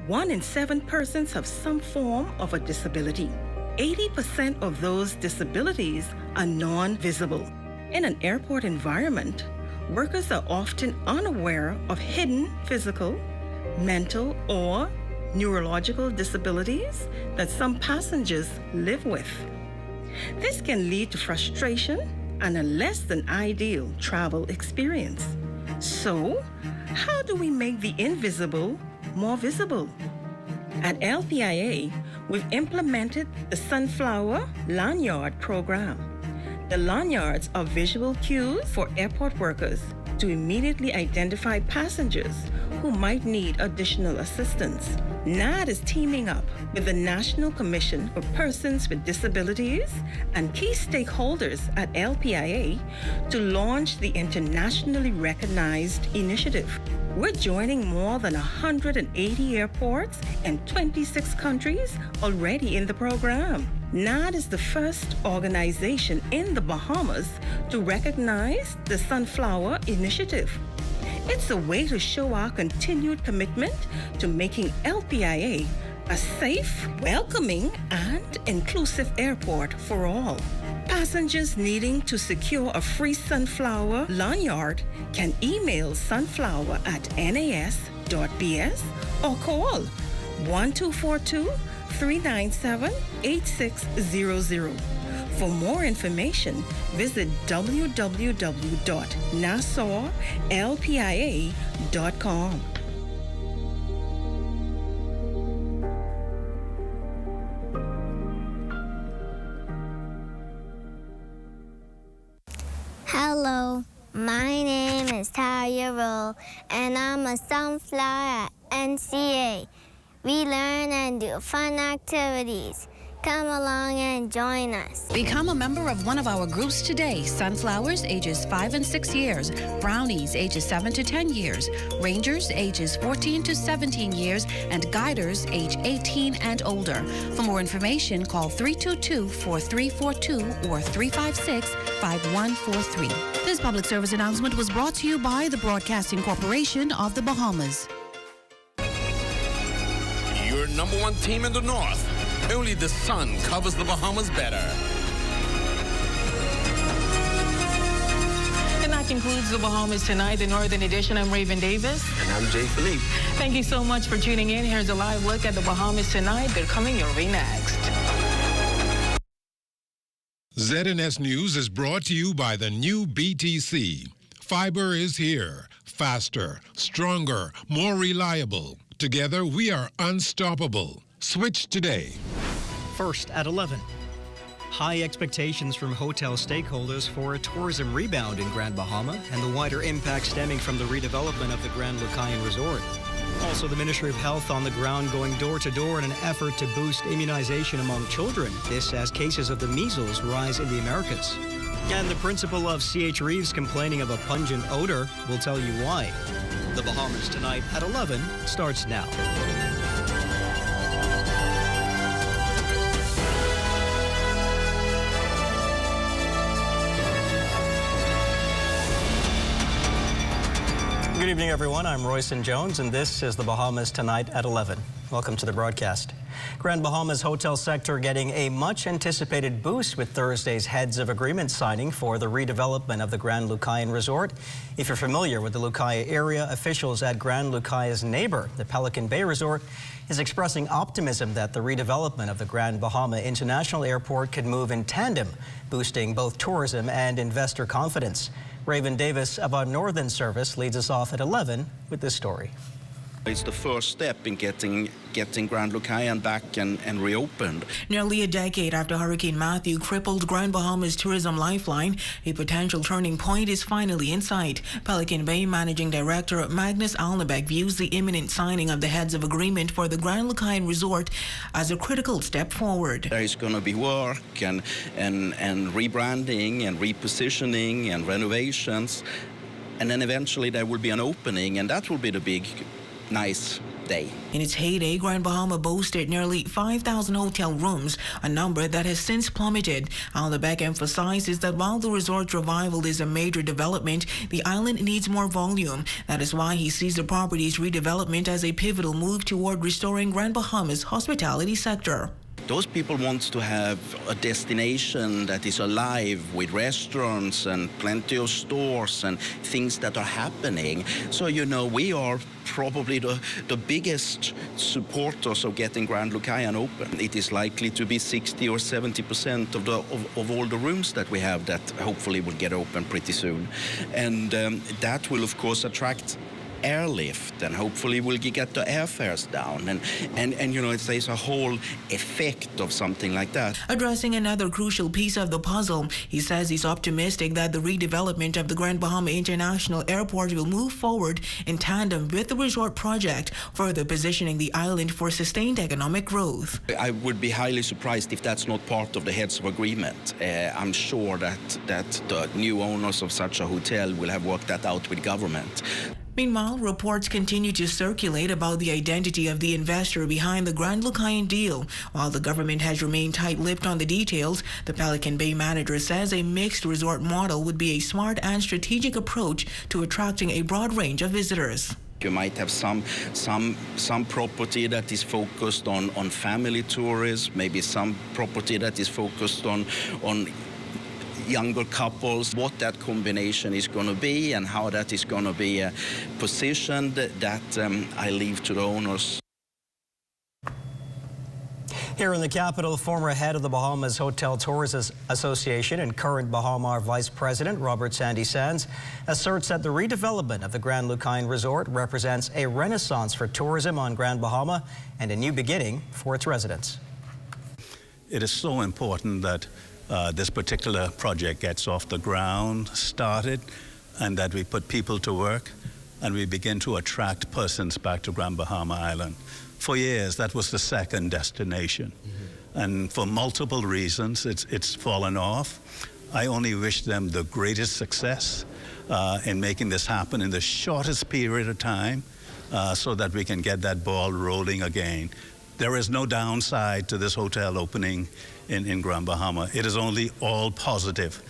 1 in 7 persons have some form of a disability. 80% of those disabilities are non-visible. In an airport environment, workers are often unaware of hidden physical, mental, or neurological disabilities that some passengers live with. This can lead to frustration and a less than ideal travel experience. So, how do we make the invisible more visible? At LPIA, we've implemented the Sunflower Lanyard program. The lanyards are visual cues for airport workers to immediately identify passengers who might need additional assistance. NAD is teaming up with the National Commission for Persons with Disabilities and key stakeholders at LPIA to launch the internationally recognized initiative. We're joining more than 180 airports and 26 countries already in the program. NAD is the first organization in the Bahamas to recognize the Sunflower Initiative. It's a way to show our continued commitment to making LPIA a safe, welcoming, and inclusive airport for all. Passengers needing to secure a free sunflower lanyard can email sunflower@nas.bs or call 1242-397-8600. For more information, visit www.nassauLPIA.com. Hello, my name is Taya Roll, and I'm a sunflower at NCA. We learn and do fun activities. Come along and join us. Become a member of one of our groups today. Sunflowers, ages 5 and 6 years. Brownies, ages 7 to 10 years. Rangers, ages 14 to 17 years. And Guiders, age 18 and older. For more information, call 322-4342 or 356-5143. This public service announcement was brought to you by the Broadcasting Corporation of the Bahamas. Your number one team in the North. Only the sun covers the Bahamas better. And that concludes the Bahamas Tonight, the Northern Edition. I'm Raven Davis. And I'm Jay Philippe. Thank you so much for tuning in. Here's a live look at the Bahamas Tonight. They're coming your way next. ZNS News is brought to you by the new BTC. Fiber is here. Faster, stronger, more reliable. Together, we are unstoppable. Switch today. First at 11. High expectations from hotel stakeholders for a tourism rebound in Grand Bahama and the wider impact stemming from the redevelopment of the Grand Lucayan Resort. Also, the Ministry of Health on the ground going door to door in an effort to boost immunization among children. This as cases of the measles rise in the Americas. And the principal of C.H. Reeves complaining of a pungent odor. We'll tell you why. The Bahamas Tonight at 11 starts now. Good evening, everyone. I'm Royson Jones, and this is the Bahamas Tonight at 11. Welcome to the broadcast. Grand Bahama's hotel sector getting a much-anticipated boost with Thursday's heads of agreement signing for the redevelopment of the Grand Lucayan Resort. If you're familiar with the Lucaya area, officials at Grand Lucaya's neighbor, the Pelican Bay Resort, is expressing optimism that the redevelopment of the Grand Bahama International Airport could move in tandem, boosting both tourism and investor confidence. Raven Davis of our Northern Service leads us off at 11 with this story. It's the first step in getting Grand Lucayan back and reopened. Nearly a decade after Hurricane Matthew crippled Grand Bahama's tourism lifeline, a potential turning point is finally in sight. Pelican Bay Managing Director Magnus Alnebeck views the imminent signing of the heads of agreement for the Grand Lucayan Resort as a critical step forward. There is going to be work and rebranding and repositioning and renovations, and then eventually there will be an opening, and that will be the big nice day. In its heyday, Grand Bahama boasted nearly 5,000 hotel rooms, a number that has since plummeted. Alnebeck emphasizes that while the resort's revival is a major development, the island needs more volume. That is why he sees the property's redevelopment as a pivotal move toward restoring Grand Bahama's hospitality sector. Those people want to have a destination that is alive with restaurants and plenty of stores and things that are happening. So, we are probably the biggest supporters of getting Grand Lucayan open. It is likely to be 60 or 70% of all the rooms that we have that hopefully will get open pretty soon. And that will, of course, attract airlift, and hopefully we'll get the airfares down, and there's a whole effect of something like that. Addressing another crucial piece of the puzzle, he says he's optimistic that the redevelopment of the Grand Bahama International Airport will move forward in tandem with the resort project, further positioning the island for sustained economic growth. I would be highly surprised if that's not part of the heads of agreement. I'm sure that the new owners of such a hotel will have worked that out with government. Meanwhile, reports continue to circulate about the identity of the investor behind the Grand Lucayan deal. While the government has remained tight-lipped on the details, the Pelican Bay manager says a mixed resort model would be a smart and strategic approach to attracting a broad range of visitors. You might have some property that is focused on family tourism, maybe some property that is focused on younger couples. What that combination is going to be and how that is going to be positioned, that I leave to the owners. Here in the capital, former head of the Bahamas Hotel Tourists Association and current Bahama Vice President Robert Sandy Sands asserts that the redevelopment of the Grand Lucayan Resort represents a renaissance for tourism on Grand Bahama and a new beginning for its residents. It is so important that this particular project gets off the ground, started, and that we put people to work and we begin to attract persons back to Grand Bahama Island. For years, that was the second destination. And for multiple reasons, it's fallen off. I only wish them the greatest success in making this happen in the shortest period of time so that we can get that ball rolling again. There is no downside to this hotel opening in Grand Bahama. It is only all positive.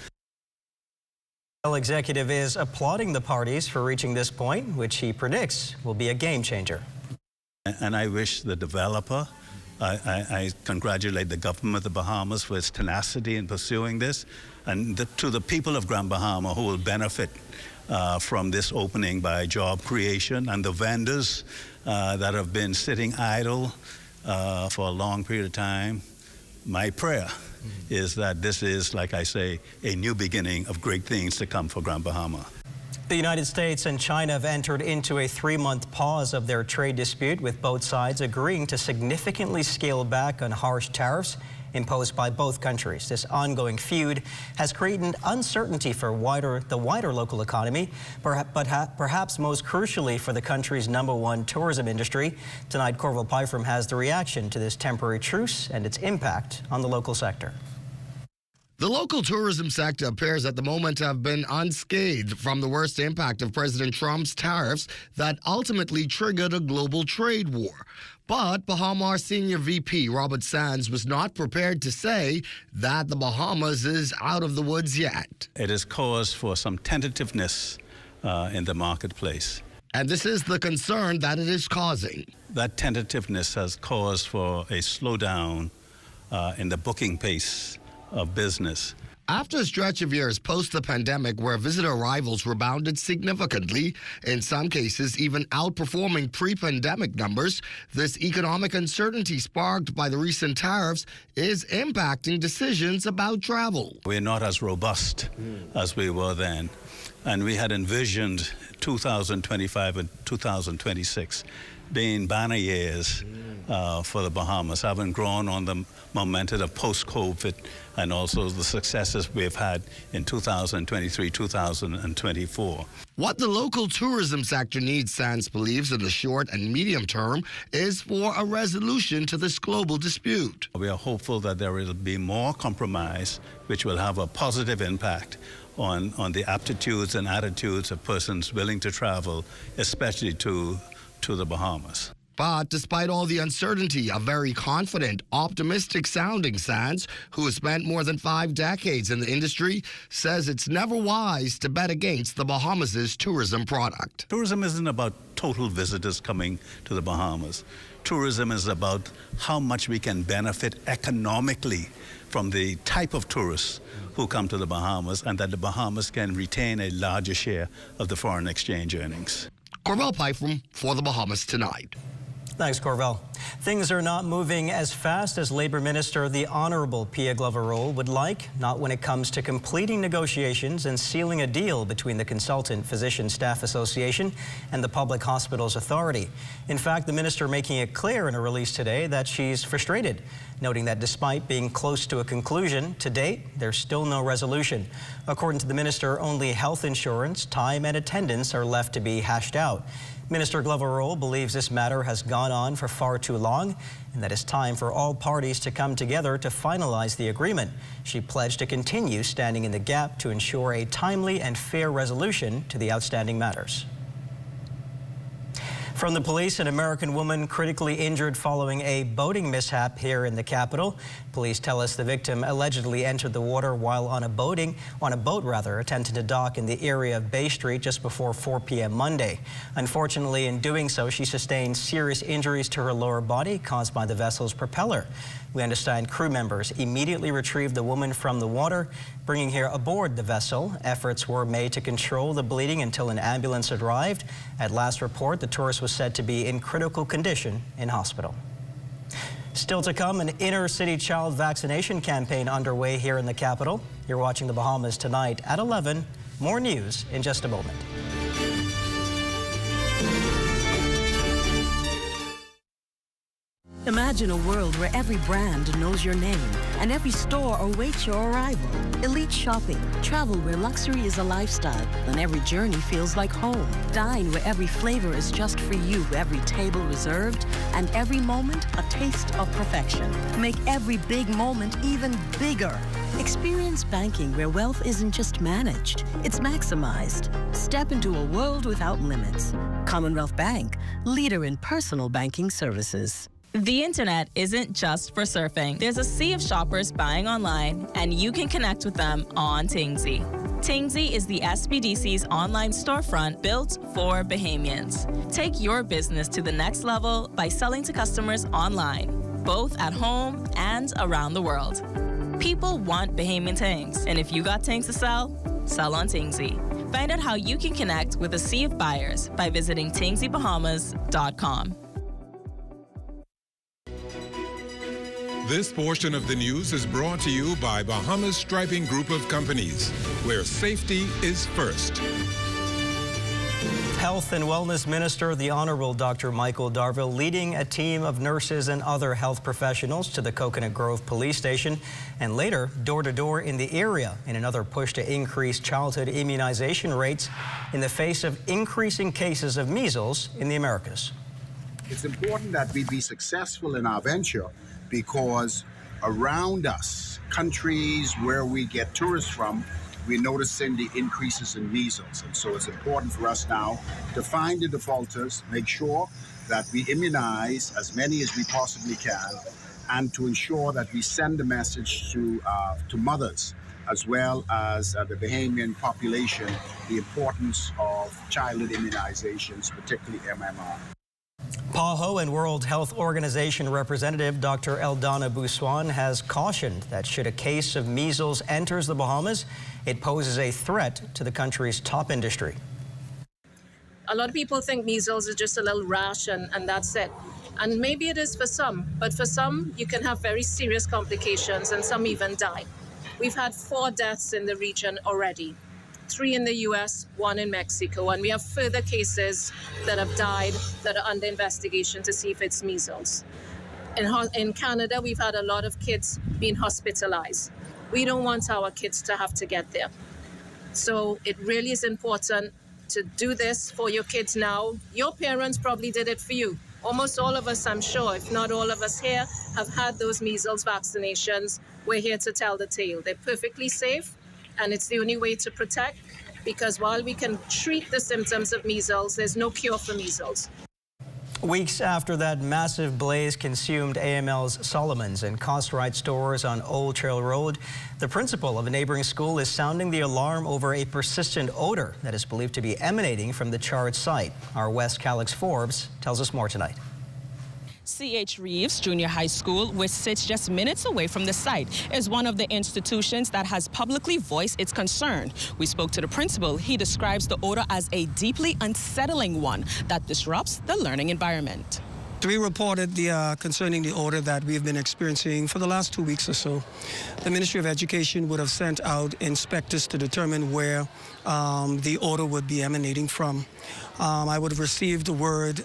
The executive is applauding the parties for reaching this point, which he predicts will be a game changer. And I wish the developer, I congratulate the government of the Bahamas for its tenacity in pursuing this, and to the people of Grand Bahama who will benefit from this opening by job creation, and the vendors that have been sitting idle for a long period of time. My prayer is that this is, like I say, a new beginning of great things to come for Grand Bahama. The United States and China have entered into a 3-month pause of their trade dispute, with both sides agreeing to significantly scale back on harsh tariffs imposed by both countries. This ongoing feud has created uncertainty for the wider local economy, but perhaps most crucially for the country's #1 tourism industry. Tonight, Corval Pyfrom has the reaction to this temporary truce and its impact on the local sector. The local tourism sector appears at the moment to have been unscathed from the worst impact of President Trump's tariffs that ultimately triggered a global trade war. But Bahamas Senior VP Robert Sands was not prepared to say that the Bahamas is out of the woods yet. It has caused for some tentativeness in the marketplace. And this is the concern that it is causing. That tentativeness has caused for a slowdown in the booking pace of business. After a stretch of years post the pandemic where visitor arrivals rebounded significantly, in some cases even outperforming pre-pandemic numbers, this economic uncertainty sparked by the recent tariffs is impacting decisions about travel. We're not as robust as we were then, and we had envisioned 2025 and 2026 being banner years for the Bahamas, having grown on the momentum of post-COVID and also the successes we've had in 2023, 2024. What the local tourism sector needs, Sands believes, in the short and medium term is for a resolution to this global dispute. We are hopeful that there will be more compromise, which will have a positive impact on the aptitudes and attitudes of persons willing to travel, especially to the Bahamas. But despite all the uncertainty, a very confident, optimistic-sounding Sands, who has spent more than 5 decades in the industry, says it's never wise to bet against the Bahamas' tourism product. Tourism isn't about total visitors coming to the Bahamas. Tourism is about how much we can benefit economically from the type of tourists who come to the Bahamas, and that the Bahamas can retain a larger share of the foreign exchange earnings. Corvell Pyfrom for the Bahamas Tonight. Thanks, Corvell. Things are not moving as fast as Labor Minister the Honourable Pia Glover-Roll would like, not when it comes to completing negotiations and sealing a deal between the Consultant Physician Staff Association and the Public Hospitals Authority. In fact, the minister making it clear in a release today that she's frustrated, noting that despite being close to a conclusion, to date, there's still no resolution. According to the minister, only health insurance, time and attendance are left to be hashed out. Minister Glover-Roll believes this matter has gone on for far too long and that it's time for all parties to come together to finalize the agreement. She pledged to continue standing in the gap to ensure a timely and fair resolution to the outstanding matters. From the police, an American woman critically injured following a boating mishap here in the capital. Police tell us the victim allegedly entered the water while on a boat attempting to dock in the area of Bay Street just before 4 p.m. Monday. Unfortunately, in doing so, she sustained serious injuries to her lower body caused by the vessel's propeller. We understand crew members immediately retrieved the woman from the water, bringing her aboard the vessel. Efforts were made to control the bleeding until an ambulance arrived. At last report, the tourist was said to be in critical condition in hospital. Still to come, an inner-city child vaccination campaign underway here in the capital. You're watching the Bahamas Tonight at 11. More news in just a moment. Imagine a world where every brand knows your name and every store awaits your arrival. Elite shopping. Travel where luxury is a lifestyle and every journey feels like home. Dine where every flavor is just for you, every table reserved, and every moment a taste of perfection. Make every big moment even bigger. Experience banking where wealth isn't just managed, it's maximized. Step into a world without limits. Commonwealth Bank, leader in personal banking services. The internet isn't just for surfing. There's a sea of shoppers buying online, and you can connect with them on Tingsy. Tingsy is the SBDC's online storefront built for Bahamians. Take your business to the next level by selling to customers online, both at home and around the world. People want Bahamian things, and if you got things to sell, sell on Tingsy. Find out how you can connect with a sea of buyers by visiting tingsybahamas.com. This portion of the news is brought to you by Bahamas Striping Group of Companies, where safety is first. Health and Wellness Minister, the Honourable Dr. Michael Darville, leading a team of nurses and other health professionals to the Coconut Grove Police Station and later door-to-door in the area in another push to increase childhood immunization rates in the face of increasing cases of measles in the Americas. It's important that we be successful in our venture because around us, countries where we get tourists from, we're noticing the increases in measles. And so it's important for us now to find the defaulters, make sure that we immunize as many as we possibly can, and to ensure that we send a message to mothers as well as the Bahamian population, the importance of childhood immunizations, particularly MMR. PAHO and World Health Organization representative Dr. Eldana Bouswan has cautioned that should a case of measles enters the Bahamas, it poses a threat to the country's top industry. A lot of people think measles is just a little rash and that's it. And maybe it is for some, but for some you can have very serious complications and some even die. We've had 4 deaths in the region already. 3 in the US, 1 in Mexico, and we have further cases that have died that are under investigation to see if it's measles. In Canada, we've had a lot of kids being hospitalized. We don't want our kids to have to get there. So it really is important to do this for your kids now. Your parents probably did it for you. Almost all of us, I'm sure, if not all of us here, have had those measles vaccinations. We're here to tell the tale. They're perfectly safe. And it's the only way to protect, because while we can treat the symptoms of measles, there's no cure for measles. Weeks after that massive blaze consumed AML's Solomon's and Cost-Right stores on Old Trail Road, the principal of a neighboring school is sounding the alarm over a persistent odor that is believed to be emanating from the charred site. Our West Calix Forbes tells us more tonight. C.H. Reeves Junior High School, which sits just minutes away from the site, is one of the institutions that has publicly voiced its concern. We spoke to the principal. He describes the odor as a deeply unsettling one that disrupts the learning environment. We reported concerning the odor that we have been experiencing for the last 2 weeks or so. The Ministry of Education would have sent out inspectors to determine where the odor would be emanating from. I would have received word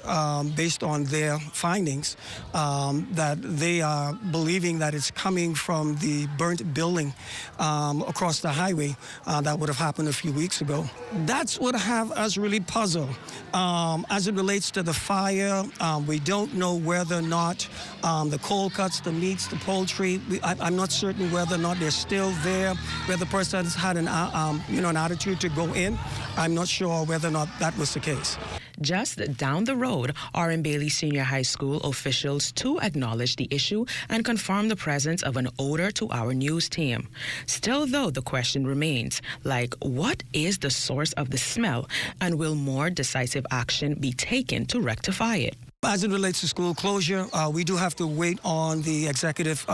based on their findings that they are believing that it's coming from the burnt building across the highway that would have happened a few weeks ago. That's what have us really puzzled. As it relates to the fire, we don't know whether or not the cold cuts, the meats, the poultry, I'm not certain whether or not they're still there, whether the person's had an attitude to go in. I'm not sure whether or not that was the case. Just down the road, R.M. Bailey Senior High School officials too acknowledged the issue and confirmed the presence of an odor to our news team. Still, though, the question remains, like, what is the source of the smell, and will more decisive action be taken to rectify it? As it relates to school closure, we do have to wait on the executive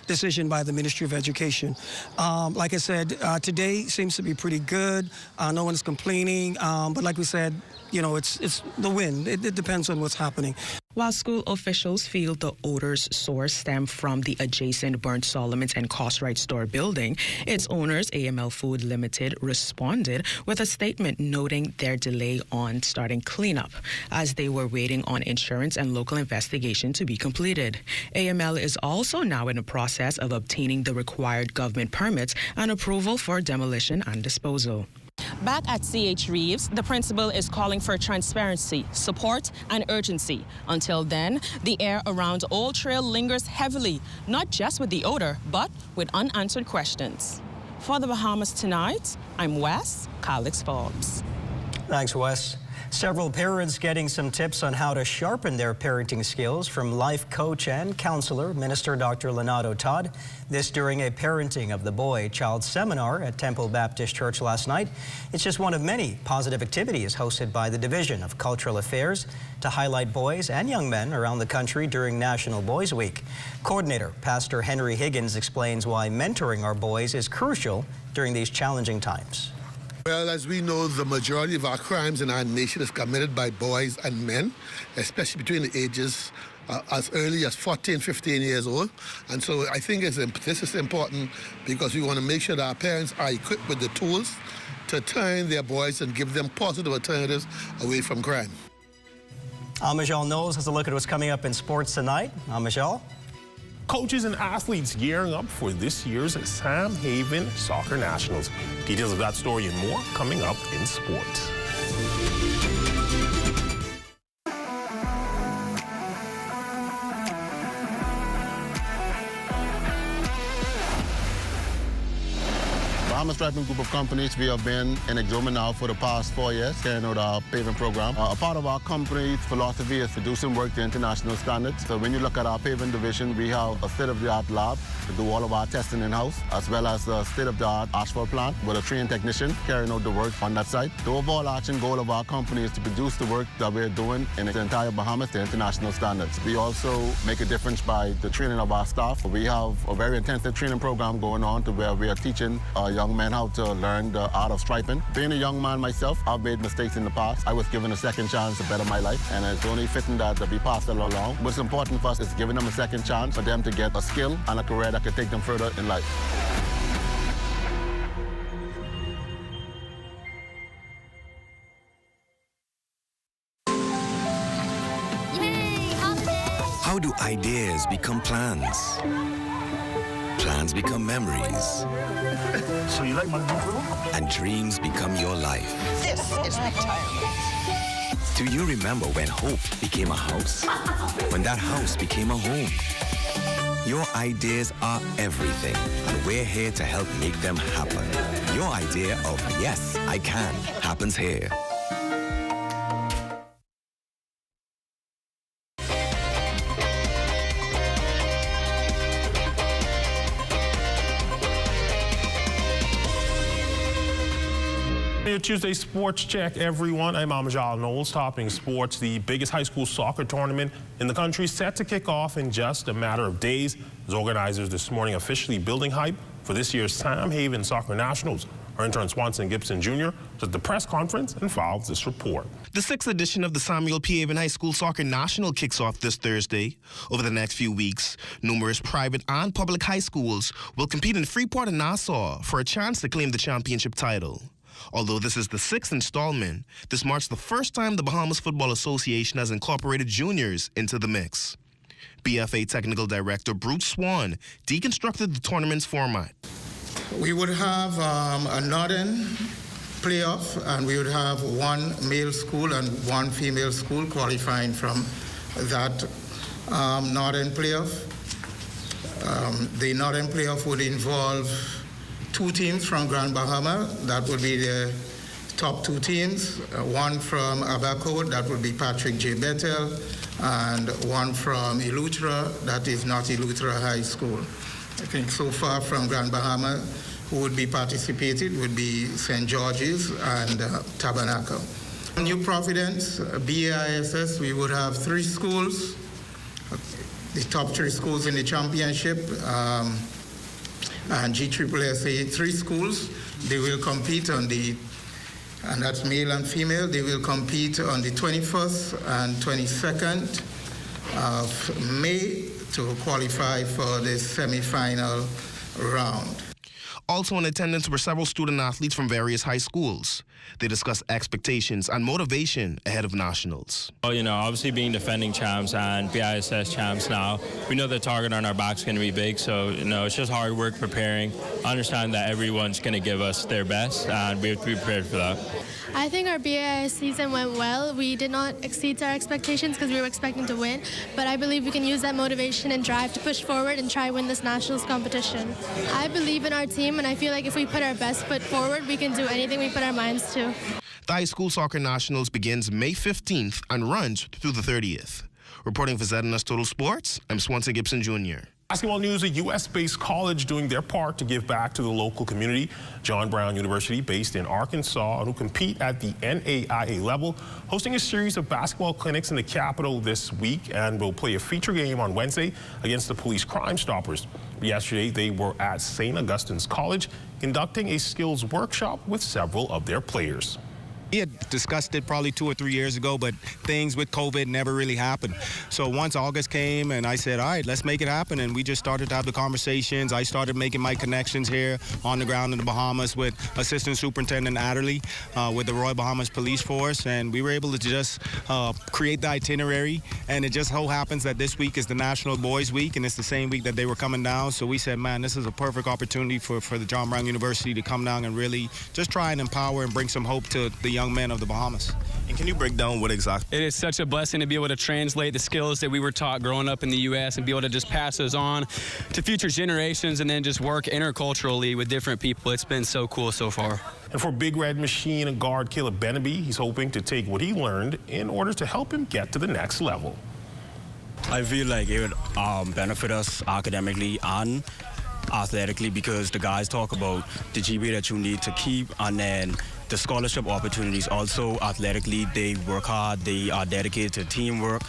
decision by the Ministry of Education. Like I said, today seems to be pretty good. No one's complaining. But like we said, it's the wind. It depends on what's happening. While school officials feel the odor's source stemmed from the adjacent burnt Solomon's and Cost-Right store building, its owners, AML Food Limited, responded with a statement noting their delay on starting cleanup as they were waiting on insurance and local investigation to be completed. AML is also now in the process of obtaining the required government permits and approval for demolition and disposal. Back at C.H. Reeves, the principal is calling for transparency, support, and urgency. Until then, the air around Old Trail lingers heavily, not just with the odor, but with unanswered questions. For the Bahamas Tonight, I'm Wes Calix Forbes. Thanks, Wes. Several parents getting some tips on how to sharpen their parenting skills from life coach and counselor, Minister Dr. Leonardo Todd. This during a Parenting of the Boy-Child seminar at Temple Baptist Church last night. It's just one of many positive activities hosted by the Division of Cultural Affairs to highlight boys and young men around the country during National Boys Week. Coordinator Pastor Henry Higgins explains why mentoring our boys is crucial during these challenging times. Well, as we know, the majority of our crimes in our nation is committed by boys and men, especially between the ages as early as 14, 15 years old. And so I think this is important because we want to make sure that our parents are equipped with the tools to turn their boys and give them positive alternatives away from crime. Amajal Knowles has a look at what's coming up in sports tonight. Amajal? Coaches and athletes gearing up for this year's Sam Haven Soccer Nationals. Details of that story and more coming up in sports. Bahamas Striping Group of Companies, we have been in Exuma now for the past 4 years, carrying out our paving program. A part of our company's philosophy is to do some work to international standards. So when you look at our paving division, we have a state-of-the-art lab to do all of our testing in-house, as well as a state-of-the-art asphalt plant with a trained technician carrying out the work on that site. The overarching goal of our company is to produce the work that we're doing in the entire Bahamas to international standards. We also make a difference by the training of our staff. We have a very intensive training program going on to where we are teaching young men how to learn the art of striping. Being a young man myself, I've made mistakes in the past. I was given a second chance to better my life, and it's only fitting that we pass it along. What's important for us is giving them a second chance for them to get a skill and a career that could take them further in life. How do ideas become plans? Plans become memories. So you like my new room? And dreams become your life. This is retirement. Do you remember when hope became a house? When that house became a home? Your ideas are everything, and we're here to help make them happen. Your idea of yes, I can happens here. your Tuesday Sports Check, everyone. I'm Amjad Knowles, topping sports. The biggest high school soccer tournament in the country set to kick off in just a matter of days, as organizers this morning officially building hype for this year's Sam Haven Soccer Nationals. Our intern Swanson Gibson Jr. was at the press conference and filed this report. The 6th edition of the Samuel P. Haven High School Soccer National kicks off this Thursday. Over the next few weeks, numerous private and public high schools will compete in Freeport and Nassau for a chance to claim the championship title. Although this is the 6th installment, this marks the first time the Bahamas Football Association has incorporated juniors into the mix. BFA Technical Director Bruce Swan deconstructed the tournament's format. We would have a northern playoff, and we would have one male school and one female school qualifying from that northern playoff. The northern playoff would involve 2 teams from Grand Bahama. That would be the top 2 teams. One from Abaco, that would be Patrick J. Bethel, and one from Eleuthera, that is not Eleuthera High School. I think so far from Grand Bahama, who would be participated would be St. George's and Tabernacle. New Providence, BAISS, we would have 3 schools, the top 3 schools in the championship, and GSSA 3 schools. They will compete on and that's male and female, they will compete on the 21st and 22nd of May to qualify for the semi-final round. Also in attendance were several student athletes from various high schools. They discussed expectations and motivation ahead of nationals. Well, obviously being defending champs and BISS champs now, we know the target on our back is going to be big, so it's just hard work preparing. I understand that everyone's going to give us their best, and we have to be prepared for that. I think our BAIS season went well. We did not exceed our expectations because we were expecting to win, but I believe we can use that motivation and drive to push forward and try win this nationals competition. I believe in our team, and I feel like if we put our best foot forward, we can do anything we put our minds to. The High School Soccer Nationals begins May 15th and runs through the 30th. Reporting for ZNS Total Sports, I'm Swanson Gibson Jr. Basketball news, a U.S.-based college doing their part to give back to the local community. John Brown University, based in Arkansas, who compete at the NAIA level, hosting a series of basketball clinics in the capital this week and will play a feature game on Wednesday against the Police Crime Stoppers. Yesterday, they were at St. Augustine's College conducting a skills workshop with several of their players. We had discussed it probably 2 or 3 years ago, but things with COVID never really happened. So once August came and I said, all right, let's make it happen. And we just started to have the conversations. I started making my connections here on the ground in the Bahamas with Assistant Superintendent Adderley with the Royal Bahamas Police Force. And we were able to just create the itinerary. And it just so happens that this week is the National Boys Week, and it's the same week that they were coming down. So we said, man, this is a perfect opportunity for the John Brown University to come down and really just try and empower and bring some hope to the young men of the Bahamas. And can you break down what exactly? It is such a blessing to be able to translate the skills that we were taught growing up in the U.S. and be able to just pass those on to future generations and then just work interculturally with different people. It's been so cool so far. And for Big Red Machine guard Caleb Benaby, he's hoping to take what he learned in order to help him get to the next level. I feel like it would benefit us academically and athletically, because the guys talk about the GPA that you need to keep, and then the scholarship opportunities. Also athletically, they work hard, they are dedicated to teamwork,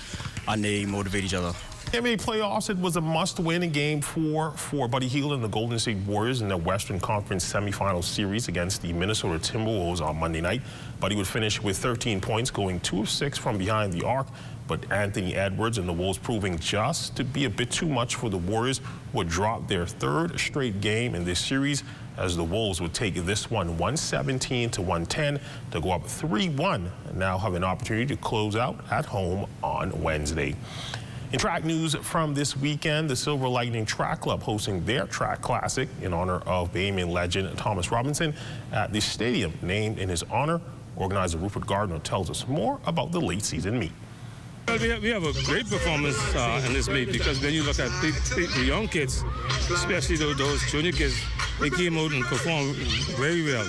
and they motivate each other. NBA playoffs, it was a must-win in Game 4 for Buddy Hield and the Golden State Warriors in the Western Conference semifinal series against the Minnesota Timberwolves on Monday night. Buddy would finish with 13 points, going 2 of 6 from behind the arc. But Anthony Edwards and the Wolves proving just to be a bit too much for the Warriors would drop their 3rd straight game in this series, as the Wolves would take this one 117-110 to go up 3-1 and now have an opportunity to close out at home on Wednesday. In track news from this weekend, the Silver Lightning Track Club hosting their track classic in honor of Bahamian legend Thomas Robinson at the stadium named in his honor. Organizer Rupert Gardner tells us more about the late season meet. Well, we have a great performance in this meet, because when you look at the young kids, especially those junior kids, they came out and performed very well.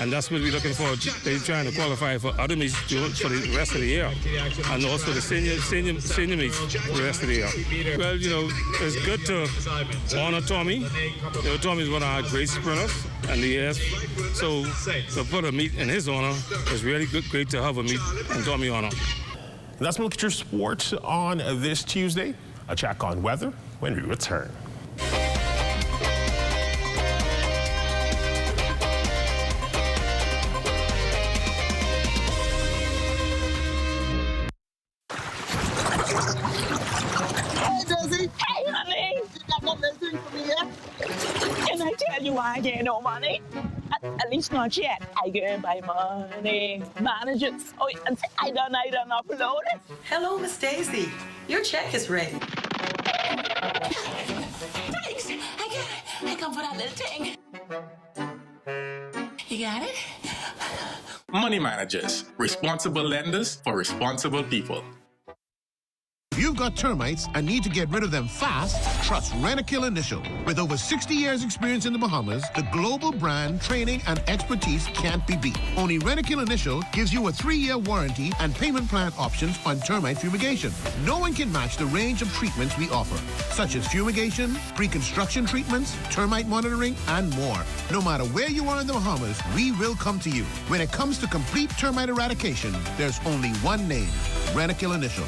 And that's what we're looking for. They're trying to qualify for other meets for the rest of the year, and also the senior meets for the rest of the year. Well, you know, it's good to honor Tommy. You know, Tommy's one of our great sprinters, and he is. So to put a meet in his honor is really great to have a meet in Tommy honor. And that's what your sports on this Tuesday. A check on weather when we return. Hey, honey. You got no message for me yet? Can I tell you why I get no money? At least not yet. I get my money. Managers. Oh, I done upload it. Hello, Miss Daisy. Your check is ready. Thanks. I got it. I come for that little thing. You got it? Money managers, responsible lenders for responsible people. If you've got termites and need to get rid of them fast, trust Rentokil Initial. With over 60 years experience in the Bahamas, the global brand, training, and expertise can't be beat. Only Rentokil Initial gives you a 3-year warranty and payment plan options on termite fumigation. No one can match the range of treatments we offer, such as fumigation, pre-construction treatments, termite monitoring, and more. No matter where you are in the Bahamas, we will come to you. When it comes to complete termite eradication, there's only one name, Rentokil Initial.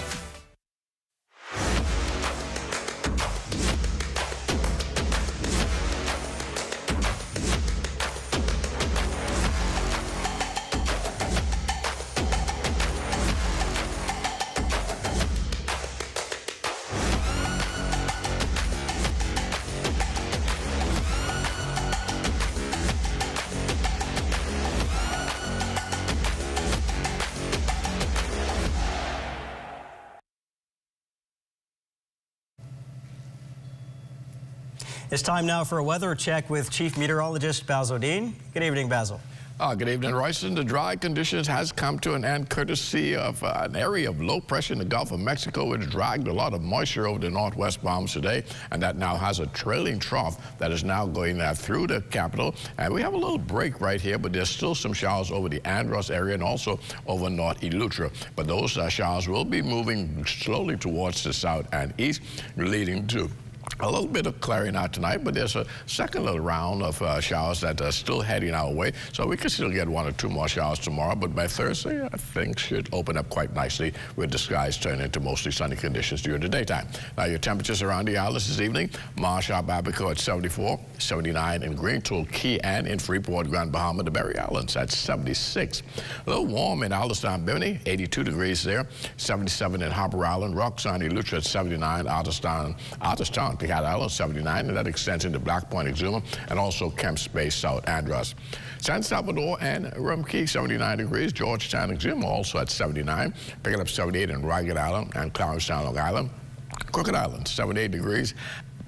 It's time now for a weather check with Chief Meteorologist Basil Dean. Good evening, Basil. Good evening, Royston. The dry conditions has come to an end courtesy of an area of low pressure in the Gulf of Mexico, which dragged a lot of moisture over the northwest Bahamas today, and that now has a trailing trough that is now going through the capital. And we have a little break right here, but there's still some showers over the Andros area and also over North Eleuthera. But those showers will be moving slowly towards the south and east, leading to a little bit of clearing out tonight, but there's a second little round of showers that are still heading our way. So we could still get 1 or 2 more showers tomorrow, but by Thursday, I think should open up quite nicely with the skies turning into mostly sunny conditions during the daytime. Now, your temperatures around the islands this evening: Marshall, Abaco at 74, 79 in Greentool, Key, and in Freeport, Grand Bahama, the Berry Islands at 76. A little warm in Alderstown, Bimini, 82 degrees there, 77 in Harper Island, Roxanne, Eleuthera at 79, Alderstown, Cat Island, 79, and that extends into Black Point, Exuma, and also Kemps Bay, South Andros. San Salvador and Rum Key, 79 degrees. Georgetown, Exuma, also at 79, picking up 78 in Ragged Island and Clarence-Town, Long Island. Crooked Island, 78 degrees.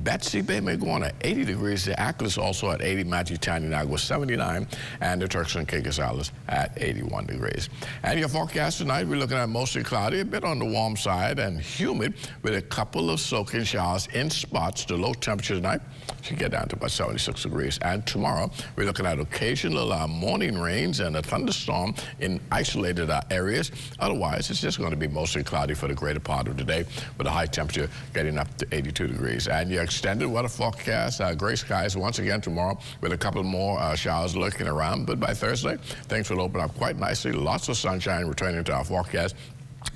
Betsy Bay may go on at 80 degrees. The Ackless also at 80, Matitani, Nagua 79, and the Turks and Caicos Islands at 81 degrees. And your forecast tonight, we're looking at mostly cloudy, a bit on the warm side, and humid with a couple of soaking showers in spots. The low temperature tonight should get down to about 76 degrees. And tomorrow, we're looking at occasional morning rains and a thunderstorm in isolated areas. Otherwise, it's just going to be mostly cloudy for the greater part of the day, with a high temperature getting up to 82 degrees. And your extended weather forecast, gray skies once again tomorrow with a couple more showers lurking around. But by Thursday, things will open up quite nicely. Lots of sunshine returning to our forecast.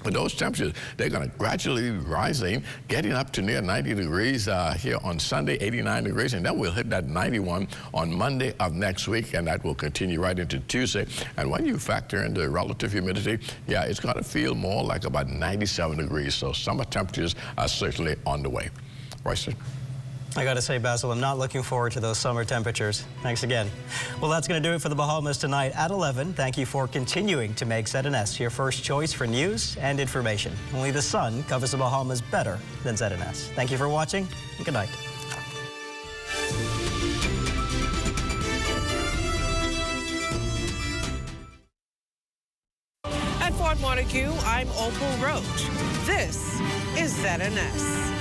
But those temperatures, they're going to gradually rising, getting up to near 90 degrees here on Sunday, 89 degrees, and then we'll hit that 91 on Monday of next week, and that will continue right into Tuesday. And when you factor in the relative humidity, yeah, it's going to feel more like about 97 degrees. So summer temperatures are certainly on the way. Royston? I got to say, Basil, I'm not looking forward to those summer temperatures. Thanks again. Well, that's going to do it for the Bahamas Tonight at 11. Thank you for continuing to make ZNS your first choice for news and information. Only the sun covers the Bahamas better than ZNS. Thank you for watching, and good night. At Fort Montague, I'm Opal Roach. This is ZNS.